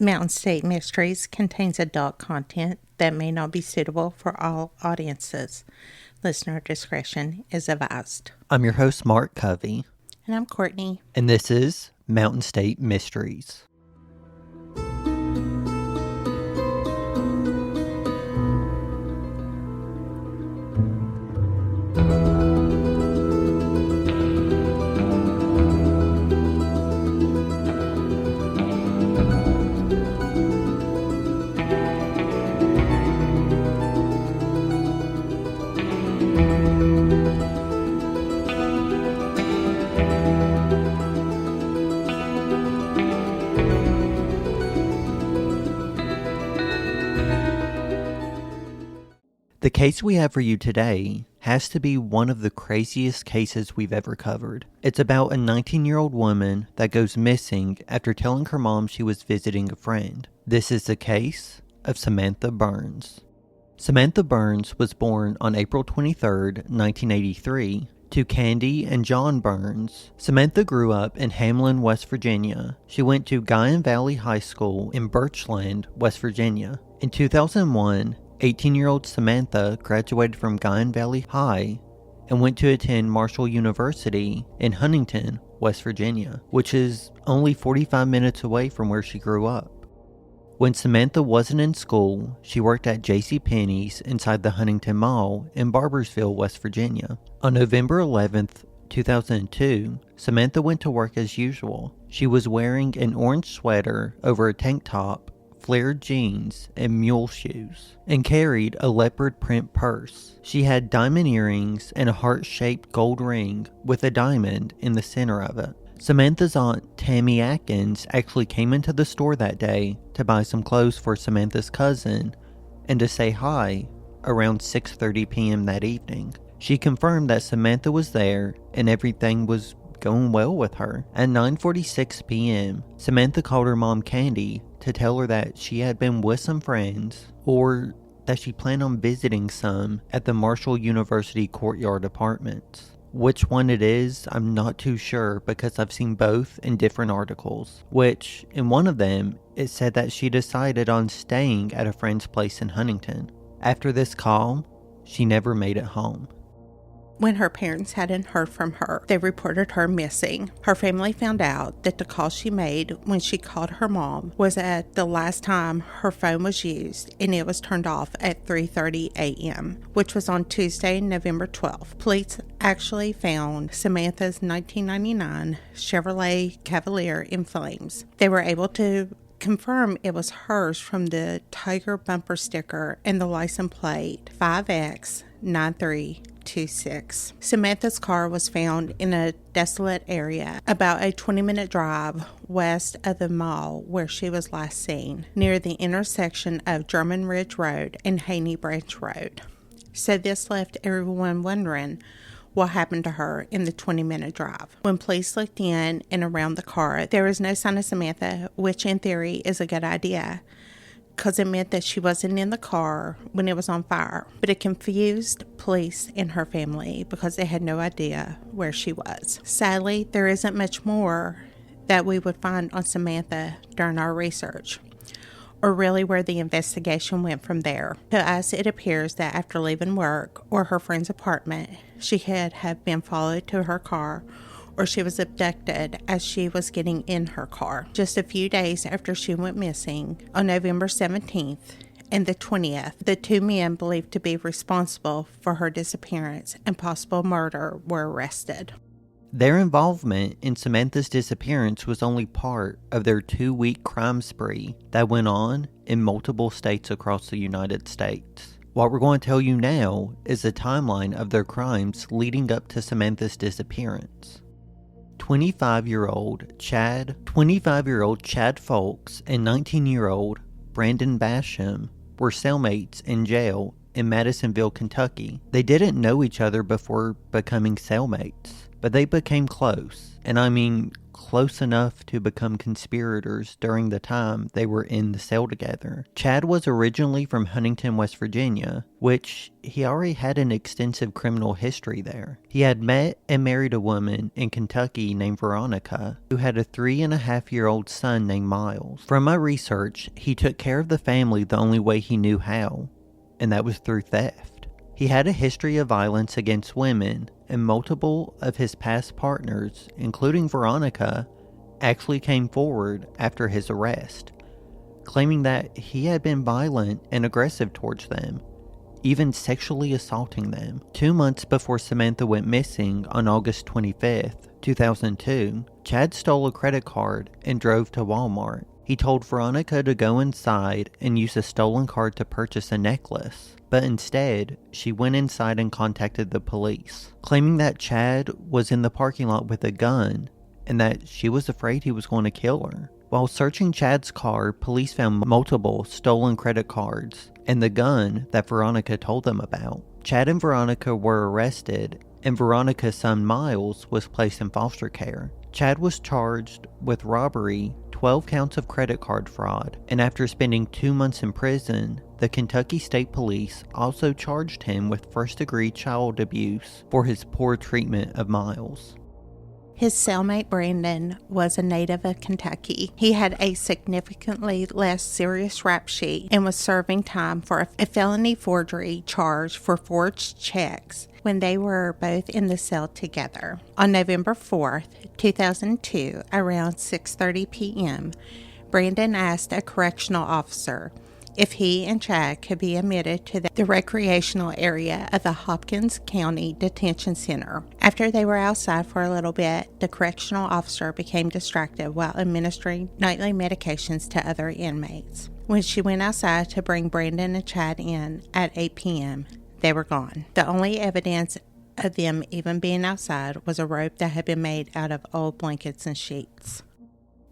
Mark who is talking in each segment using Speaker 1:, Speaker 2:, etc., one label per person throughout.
Speaker 1: Mountain State Mysteries contains adult content that may not be suitable for all audiences. Listener discretion is advised.
Speaker 2: I'm your host, Mark Covey.
Speaker 1: And I'm Courtney.
Speaker 2: And this is Mountain State Mysteries. The case we have for you today has to be one of the craziest cases we've ever covered. It's about a 19-year-old woman that goes missing after telling her mom she was visiting a friend. This is the case of Samantha Burns. Samantha Burns was born on April 23, 1983, to Candy and John Burns. Samantha grew up in Hamlin, West Virginia. She went to Guyan Valley High School in Birchland, West Virginia. In 2001, 18-year-old Samantha graduated from Guyan Valley High and went to attend Marshall University in Huntington, West Virginia, which is only 45 minutes away from where she grew up. When Samantha wasn't in school, she worked at JCPenney's inside the Huntington Mall in Barboursville, West Virginia. On November 11th, 2002, Samantha went to work as usual. She was wearing an orange sweater over a tank top, flared jeans, and mule shoes, and carried a leopard print purse. She had diamond earrings and a heart-shaped gold ring with a diamond in the center of it. Samantha's aunt, Tammy Atkins, actually came into the store that day to buy some clothes for Samantha's cousin and to say hi around 6:30 p.m. that evening. She confirmed that Samantha was there and everything was going well with her. At 9:46 p.m., Samantha called her mom, Candy, to tell her that she had been with some friends, or that she planned on visiting some at the Marshall University Courtyard Apartments. Which one it is, I'm not too sure because I've seen both in different articles, which, in one of them, it said that she decided on staying at a friend's place in Huntington. After this call, she never made it home.
Speaker 1: When her parents hadn't heard from her, they reported her missing. Her family found out that the call she made when she called her mom was at the last time her phone was used, and it was turned off at 3:30 a.m., which was on Tuesday, November 12th. Police actually found Samantha's 1999 Chevrolet Cavalier in flames. They were able to confirm it was hers from the tiger bumper sticker and the license plate 5X9326. Samantha's car was found in a desolate area about a 20-minute drive west of the mall where she was last seen, near the intersection of German Ridge Road and Haney Branch Road. So this left everyone wondering what happened to her in the 20-minute drive. When police looked in and around the car, there was no sign of Samantha, which in theory is a good idea, because it meant that she wasn't in the car when it was on fire. But it confused police and her family because they had no idea where she was. Sadly, there isn't much more that we would find on Samantha during our research, or really where the investigation went from there. To us, it appears that after leaving work or her friend's apartment, she had been followed to her car, or she was abducted as she was getting in her car. Just a few days after she went missing, on November 17th and the 20th, the two men believed to be responsible for her disappearance and possible murder were arrested.
Speaker 2: Their involvement in Samantha's disappearance was only part of their 2-week crime spree that went on in multiple states across the United States. What we're going to tell you now is the timeline of their crimes leading up to Samantha's disappearance. 25-year-old Chad Folks and 19-year-old Brandon Basham were cellmates in jail in Madisonville, Kentucky. They didn't know each other before becoming cellmates, but they became close, and I mean close enough to become conspirators during the time they were in the cell together. Chad was originally from Huntington, West Virginia, which he already had an extensive criminal history there. He had met and married a woman in Kentucky named Veronica, who had a 3.5-year-old son named Miles. From my research, he took care of the family the only way he knew how, and that was through theft. He had a history of violence against women, and multiple of his past partners, including Veronica, actually came forward after his arrest, claiming that he had been violent and aggressive towards them, even sexually assaulting them. 2 months before Samantha went missing on August 25th, 2002, Chad stole a credit card and drove to Walmart. He told Veronica to go inside and use a stolen card to purchase a necklace, but instead, she went inside and contacted the police, claiming that Chad was in the parking lot with a gun and that she was afraid he was going to kill her. While searching Chad's car, police found multiple stolen credit cards and the gun that Veronica told them about. Chad and Veronica were arrested, and Veronica's son Miles was placed in foster care. Chad was charged with robbery, 12 counts of credit card fraud, and after spending 2 months in prison, the Kentucky State Police also charged him with first-degree child abuse for his poor treatment of Miles.
Speaker 1: His cellmate Brandon was a native of Kentucky. He had a significantly less serious rap sheet and was serving time for a felony forgery charge for forged checks when they were both in the cell together. On November 4th, 2002, around 6:30 p.m., Brandon asked a correctional officer if he and Chad could be admitted to the recreational area of the Hopkins County Detention Center. After they were outside for a little bit, the correctional officer became distracted while administering nightly medications to other inmates. When she went outside to bring Brandon and Chad in at 8 p.m., they were gone. The only evidence of them even being outside was a rope that had been made out of old blankets and sheets.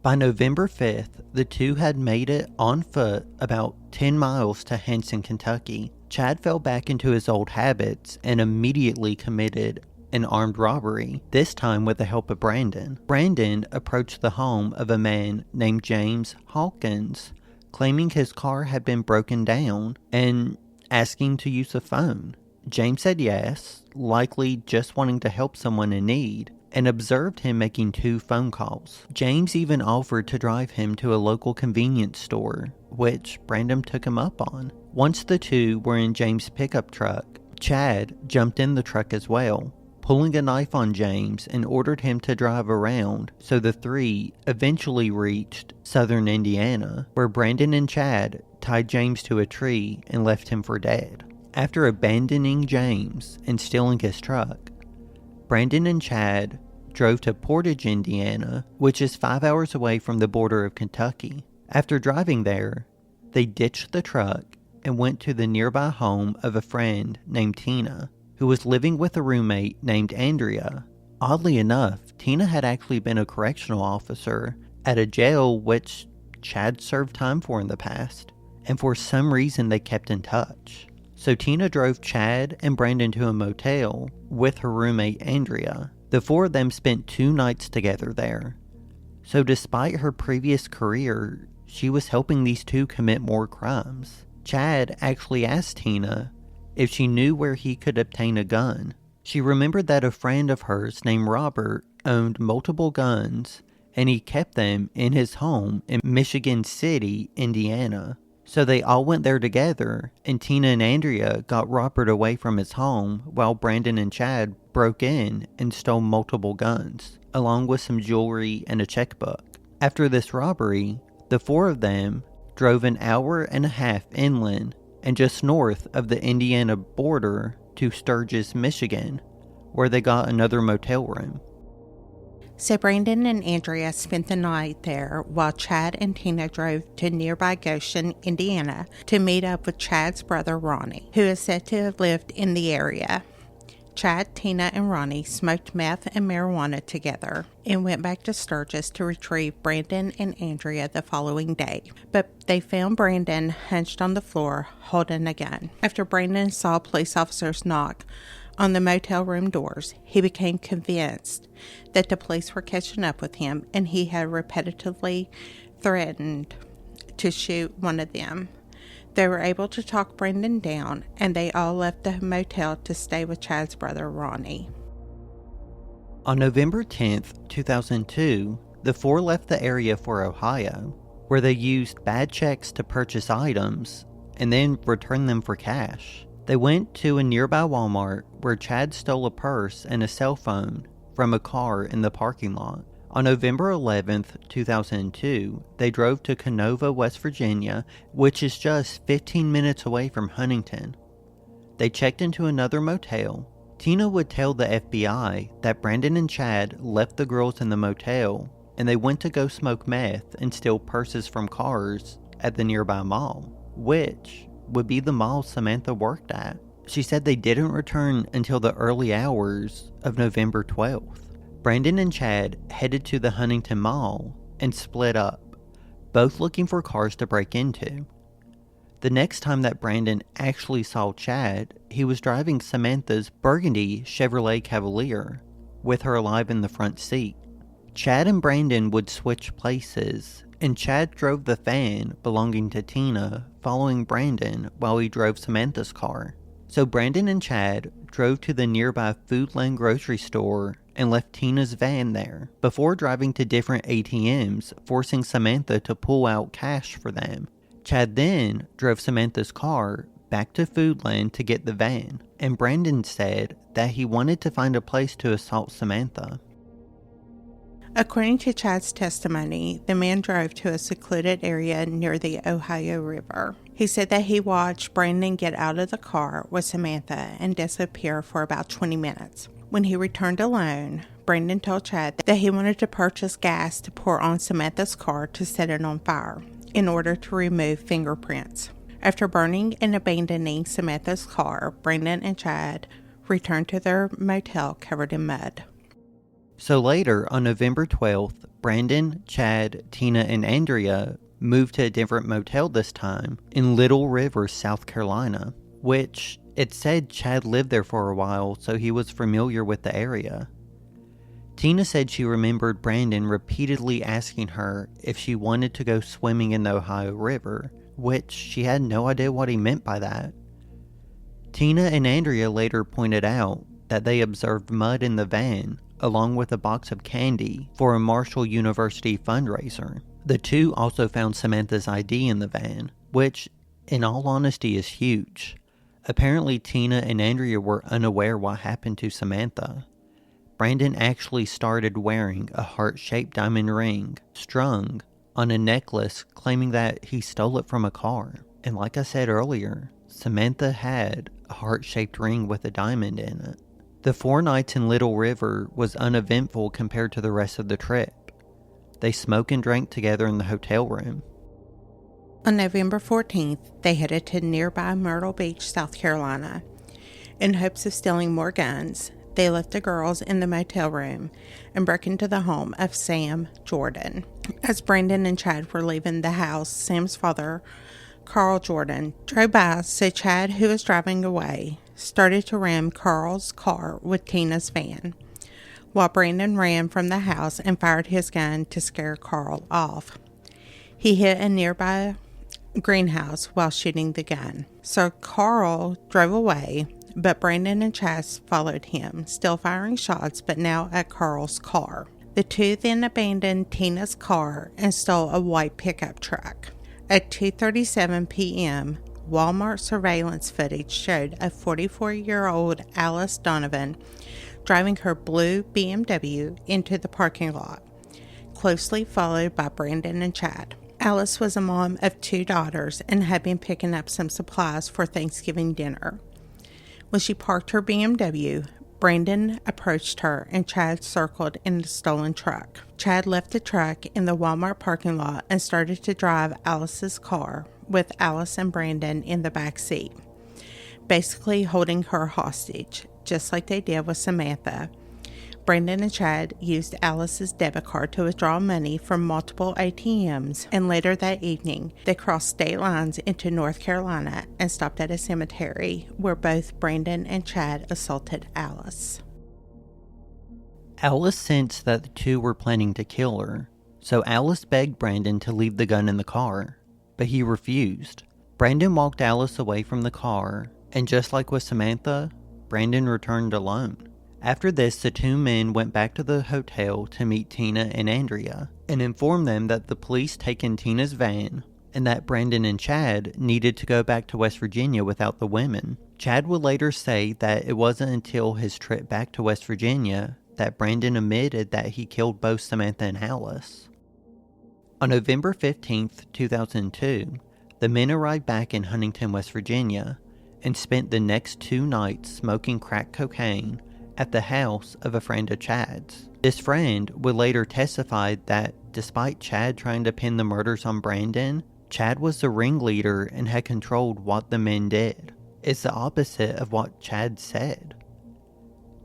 Speaker 2: By November 5th, the two had made it on foot about 10 miles to Hanson, Kentucky. Chad fell back into his old habits and immediately committed an armed robbery, this time with the help of Brandon. Brandon approached the home of a man named James Hawkins, claiming his car had been broken down and asking to use a phone. James said yes, likely just wanting to help someone in need, and observed him making 2 phone calls. James even offered to drive him to a local convenience store, which Brandon took him up on. Once the two were in James' pickup truck, Chad jumped in the truck as well, pulling a knife on James and ordered him to drive around, so the three eventually reached southern Indiana, where Brandon and Chad tied James to a tree and left him for dead. After abandoning James and stealing his truck, Brandon and Chad drove to Portage, Indiana, which is 5 hours away from the border of Kentucky. After driving there, they ditched the truck and went to the nearby home of a friend named Tina, who was living with a roommate named Andrea. Oddly enough, Tina had actually been a correctional officer at a jail which Chad served time for in the past, and for some reason they kept in touch. So Tina drove Chad and Brandon to a motel with her roommate Andrea. The 4 of them spent 2 nights together there. So despite her previous career, she was helping these 2 commit more crimes. Chad actually asked Tina if she knew where he could obtain a gun. She remembered that a friend of hers named Robert owned multiple guns, and he kept them in his home in Michigan City, Indiana. So they all went there together, and Tina and Andrea got Robert away from his home while Brandon and Chad broke in and stole multiple guns, along with some jewelry and a checkbook. After this robbery, the 4 of them drove an hour and a half inland and just north of the Indiana border to Sturgis, Michigan, where they got another motel room.
Speaker 1: So Brandon and Andrea spent the night there while Chad and Tina drove to nearby Goshen, Indiana to meet up with Chad's brother Ronnie, who is said to have lived in the area. Chad, Tina, and Ronnie smoked meth and marijuana together and went back to Sturgis to retrieve Brandon and Andrea the following day. But they found Brandon hunched on the floor holding a gun. After Brandon saw police officers knock on the motel room doors, he became convinced that the police were catching up with him, and he had repetitively threatened to shoot one of them. They were able to talk Brandon down, and they all left the motel to stay with Chad's brother, Ronnie.
Speaker 2: On November 10th, 2002, the four left the area for Ohio, where they used bad checks to purchase items and then returned them for cash. They went to a nearby Walmart where Chad stole a purse and a cell phone from a car in the parking lot. On November 11th, 2002, they drove to Canova, West Virginia, which is just 15 minutes away from Huntington. They checked into another motel. Tina would tell the FBI that Brandon and Chad left the girls in the motel and they went to go smoke meth and steal purses from cars at the nearby mall, which would be the mall Samantha worked at. She said they didn't return until the early hours of November 12th. Brandon and Chad headed to the Huntington Mall and split up, both looking for cars to break into. The next time that Brandon actually saw Chad, he was driving Samantha's burgundy Chevrolet Cavalier, with her alive in the front seat. Chad and Brandon would switch places, and Chad drove the van belonging to Tina, following Brandon while he drove Samantha's car. So Brandon and Chad drove to the nearby Foodland grocery store and left Tina's van there, before driving to different ATMs, forcing Samantha to pull out cash for them. Chad then drove Samantha's car back to Foodland to get the van, and Brandon said that he wanted to find a place to assault Samantha.
Speaker 1: According to Chad's testimony, the man drove to a secluded area near the Ohio River. He said that he watched Brandon get out of the car with Samantha and disappear for about 20 minutes. When he returned alone, Brandon told Chad that he wanted to purchase gas to pour on Samantha's car to set it on fire in order to remove fingerprints. After burning and abandoning Samantha's car, Brandon and Chad returned to their motel covered in mud.
Speaker 2: So later, on November 12th, Brandon, Chad, Tina, and Andrea moved to a different motel this time in Little River, South Carolina, which it said Chad lived there for a while, so he was familiar with the area. Tina said she remembered Brandon repeatedly asking her if she wanted to go swimming in the Ohio River, which she had no idea what he meant by that. Tina and Andrea later pointed out that they observed mud in the van, along with a box of candy for a Marshall University fundraiser. The two also found Samantha's ID in the van, which, in all honesty, is huge. Apparently, Tina and Andrea were unaware what happened to Samantha. Brandon actually started wearing a heart-shaped diamond ring strung on a necklace, claiming that he stole it from a car. And like I said earlier, Samantha had a heart-shaped ring with a diamond in it. The 4 nights in Little River was uneventful compared to the rest of the trip. They smoked and drank together in the hotel room.
Speaker 1: On November 14th, they headed to nearby Myrtle Beach, South Carolina. In hopes of stealing more guns, they left the girls in the motel room and broke into the home of Sam Jordan. As Brandon and Chad were leaving the house, Sam's father, Carl Jordan, drove by, so Chad, who was driving away, started to ram Carl's car with Tina's van, while Brandon ran from the house and fired his gun to scare Carl off. He hit a nearby greenhouse while shooting the gun. So Carl drove away, but Brandon and Chas followed him, still firing shots, but now at Carl's car. The two then abandoned Tina's car and stole a white pickup truck. At 2:37 p.m., Walmart surveillance footage showed a 44-year-old Alice Donovan driving her blue BMW into the parking lot, closely followed by Brandon and Chad. Alice was a mom of 2 daughters and had been picking up some supplies for Thanksgiving dinner. When she parked her BMW, Brandon approached her and Chad circled in the stolen truck. Chad left the truck in the Walmart parking lot and started to drive Alice's car, with Alice and Brandon in the back seat, basically holding her hostage, just like they did with Samantha. Brandon and Chad used Alice's debit card to withdraw money from multiple ATMs, and later that evening, they crossed state lines into North Carolina and stopped at a cemetery where both Brandon and Chad assaulted Alice.
Speaker 2: Alice sensed that the two were planning to kill her, so Alice begged Brandon to leave the gun in the car, but he refused. Brandon walked Alice away from the car, and just like with Samantha, Brandon returned alone. After this, the two men went back to the hotel to meet Tina and Andrea and informed them that the police taken Tina's van and that Brandon and Chad needed to go back to West Virginia without the women. Chad would later say that it wasn't until his trip back to West Virginia that Brandon admitted that he killed both Samantha and Alice. On November 15th, 2002, the men arrived back in Huntington, West Virginia and spent the next 2 nights smoking crack cocaine at the house of a friend of Chad's. This friend would later testify that despite Chad trying to pin the murders on Brandon, Chad was the ringleader and had controlled what the men did. It's the opposite of what Chad said.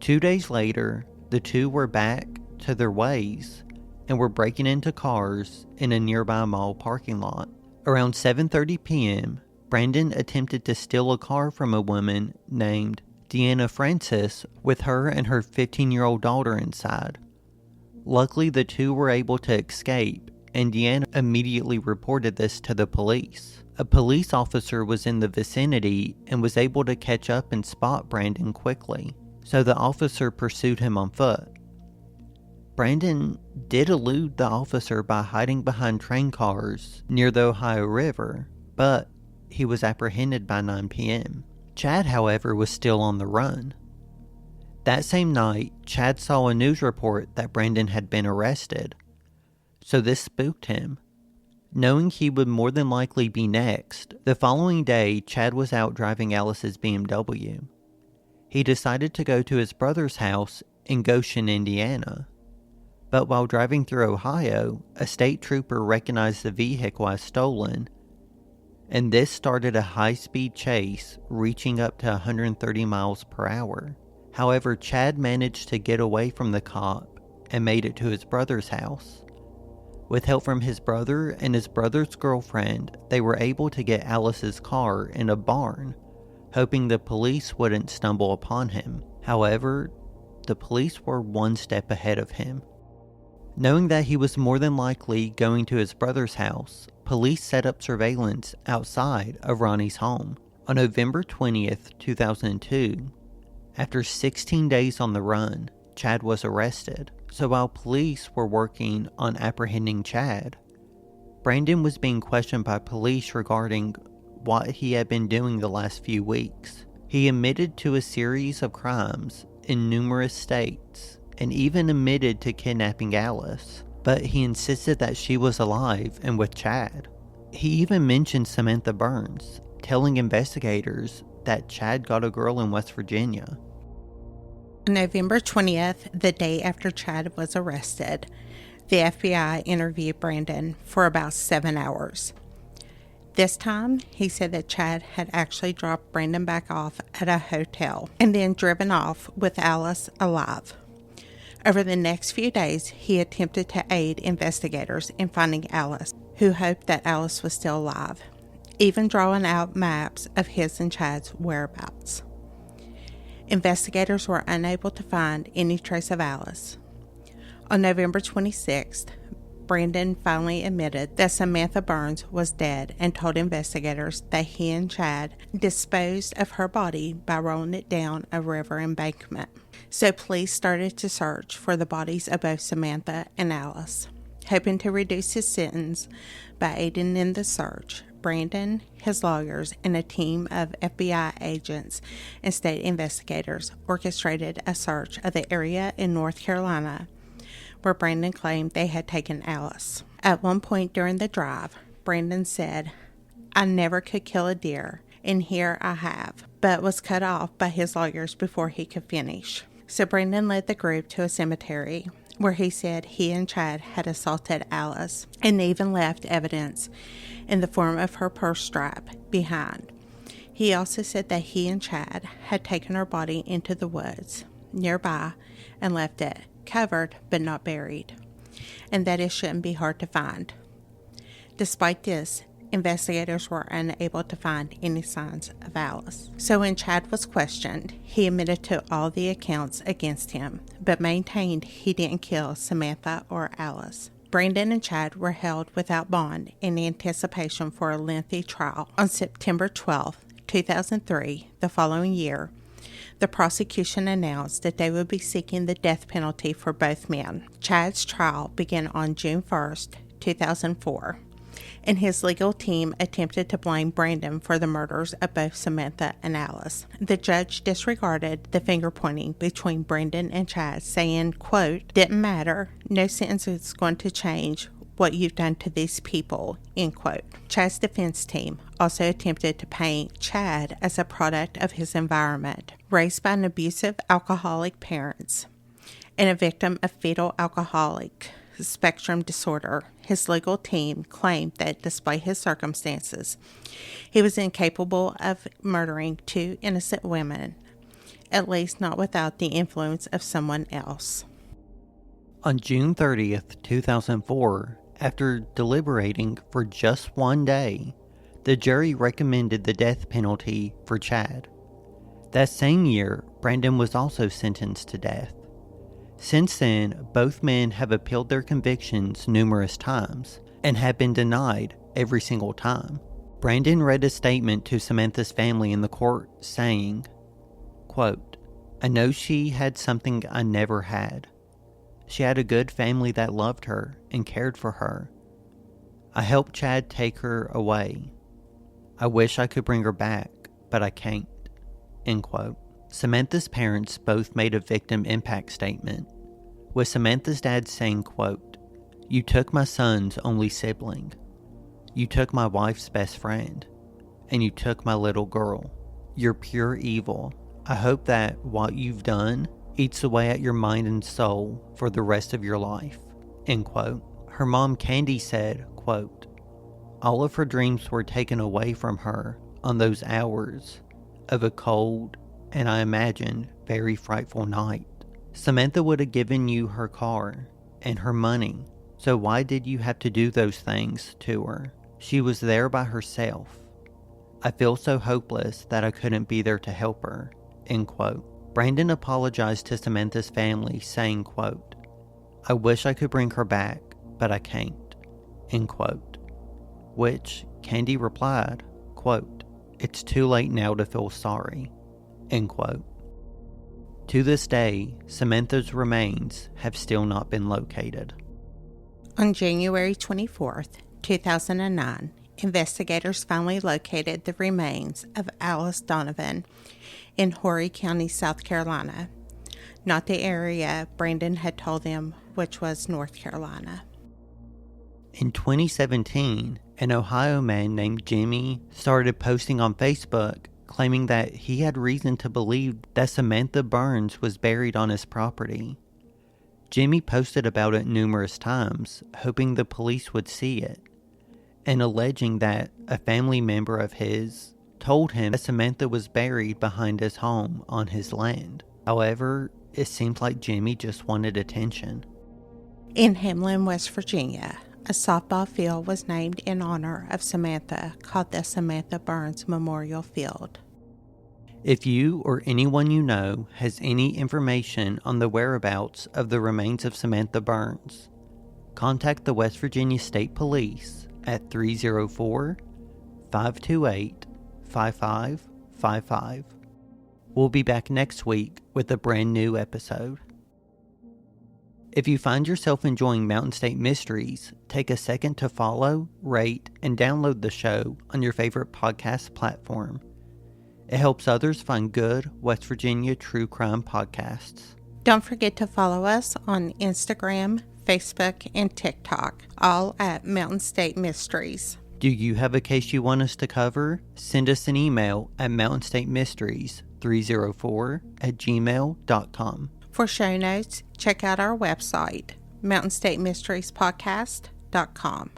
Speaker 2: 2 days later, the two were back to their ways and were breaking into cars in a nearby mall parking lot. Around 7:30 p.m., Brandon attempted to steal a car from a woman named Deanna Francis with her and her 15-year-old daughter inside. Luckily, the two were able to escape, and Deanna immediately reported this to the police. A police officer was in the vicinity and was able to catch up and spot Brandon quickly, so the officer pursued him on foot. Brandon did elude the officer by hiding behind train cars near the Ohio River, but he was apprehended by 9 p.m. Chad, however, was still on the run. That same night, Chad saw a news report that Brandon had been arrested, so this spooked him. Knowing he would more than likely be next, the following day, Chad was out driving Alice's BMW. He decided to go to his brother's house in Goshen, Indiana. But while driving through Ohio, a state trooper recognized the vehicle as stolen, and this started a high-speed chase reaching up to 130 miles per hour. However, Chad managed to get away from the cop and made it to his brother's house. With help from his brother and his brother's girlfriend, they were able to get Alice's car in a barn, hoping the police wouldn't stumble upon him. However, the police were one step ahead of him. Knowing that he was more than likely going to his brother's house, police set up surveillance outside of Ronnie's home. On November 20th, 2002, after 16 days on the run, Chad was arrested. So while police were working on apprehending Chad, Brandon was being questioned by police regarding what he had been doing the last few weeks. He admitted to a series of crimes in numerous states and even admitted to kidnapping Alice, but he insisted that she was alive and with Chad. He even mentioned Samantha Burns, telling investigators that Chad got a girl in West Virginia.
Speaker 1: On November 20th, the day after Chad was arrested, the FBI interviewed Brandon for about 7 hours. This time, he said that Chad had actually dropped Brandon back off at a hotel and then driven off with Alice alive. Over the next few days, he attempted to aid investigators in finding Alice, who hoped that Alice was still alive, even drawing out maps of his and Chad's whereabouts. Investigators were unable to find any trace of Alice. On November 26th, Brandon finally admitted that Samantha Burns was dead and told investigators that he and Chad disposed of her body by rolling it down a river embankment. So police started to search for the bodies of both Samantha and Alice. Hoping to reduce his sentence by aiding in the search, Brandon, his lawyers, and a team of FBI agents and state investigators orchestrated a search of the area in North Carolina where Brandon claimed they had taken Alice. At one point during the drive, Brandon said, "I never could kill a deer, and here I have," but was cut off by his lawyers before he could finish. So Brandon led the group to a cemetery where he said he and Chad had assaulted Alice and even left evidence in the form of her purse strap behind. He also said that he and Chad had taken her body into the woods nearby and left it covered but not buried, and that it shouldn't be hard to find. Despite this, investigators were unable to find any signs of Alice. So when Chad was questioned, he admitted to all the accounts against him, but maintained he didn't kill Samantha or Alice. Brandon and Chad were held without bond in anticipation for a lengthy trial. On September 12, 2003, the following year, the prosecution announced that they would be seeking the death penalty for both men. Chad's trial began on June 1st, 2004. And his legal team attempted to blame Brandon for the murders of both Samantha and Alice. The judge disregarded the finger-pointing between Brandon and Chad, saying, quote, "Didn't matter. No sentence is going to change what you've done to these people," end quote. Chad's defense team also attempted to paint Chad as a product of his environment, raised by an abusive alcoholic parents and a victim of fetal alcoholic spectrum disorder. His legal team claimed that despite his circumstances, he was incapable of murdering two innocent women, at least not without the influence of someone else.
Speaker 2: On June 30th, 2004, after deliberating for just one day, the jury recommended the death penalty for Chad. That same year, Brandon was also sentenced to death. Since then, both men have appealed their convictions numerous times and have been denied every single time. Brandon read a statement to Samantha's family in the court saying, quote, "I know she had something I never had. She had a good family that loved her and cared for her. I helped Chad take her away. I wish I could bring her back, but I can't." End quote. Samantha's parents both made a victim impact statement, with Samantha's dad saying, quote, "You took my son's only sibling. You took my wife's best friend. And you took my little girl. You're pure evil. I hope that what you've done eats away at your mind and soul for the rest of your life." End quote. Her mom, Candy, said, quote, "All of her dreams were taken away from her on those hours of a cold and, I imagine, very frightful night. Samantha would have given you her car and her money, so why did you have to do those things to her? She was there by herself. I feel so hopeless that I couldn't be there to help her." End quote. Brandon apologized to Samantha's family, saying, quote, "I wish I could bring her back, but I can't." End quote. Which Candy replied, quote, "It's too late now to feel sorry." End quote. To this day, Samantha's remains have still not been located.
Speaker 1: On January 24th, 2009, investigators finally located the remains of Alice Donovan in Horry County, South Carolina, not the area Brandon had told them, which was North Carolina.
Speaker 2: In 2017, an Ohio man named Jimmy started posting on Facebook claiming that he had reason to believe that Samantha Burns was buried on his property. Jimmy posted about it numerous times, hoping the police would see it, and alleging that a family member of his told him that Samantha was buried behind his home on his land. However, it seems like Jimmy just wanted attention.
Speaker 1: In Hamlin, West Virginia, a softball field was named in honor of Samantha, called the Samantha Burns Memorial Field.
Speaker 2: If you or anyone you know has any information on the whereabouts of the remains of Samantha Burns, contact the West Virginia State Police at 304-528-5555. We'll be back next week with a brand new episode. If you find yourself enjoying Mountain State Mysteries, take a second to follow, rate, and download the show on your favorite podcast platform. It helps others find good West Virginia true crime podcasts.
Speaker 1: Don't forget to follow us on Instagram, Facebook, and TikTok, all at Mountain State Mysteries.
Speaker 2: Do you have a case you want us to cover? Send us an email at mountainstatemysteries304@gmail.com.
Speaker 1: For show notes, check out our website, mountainstatemysteriespodcast.com.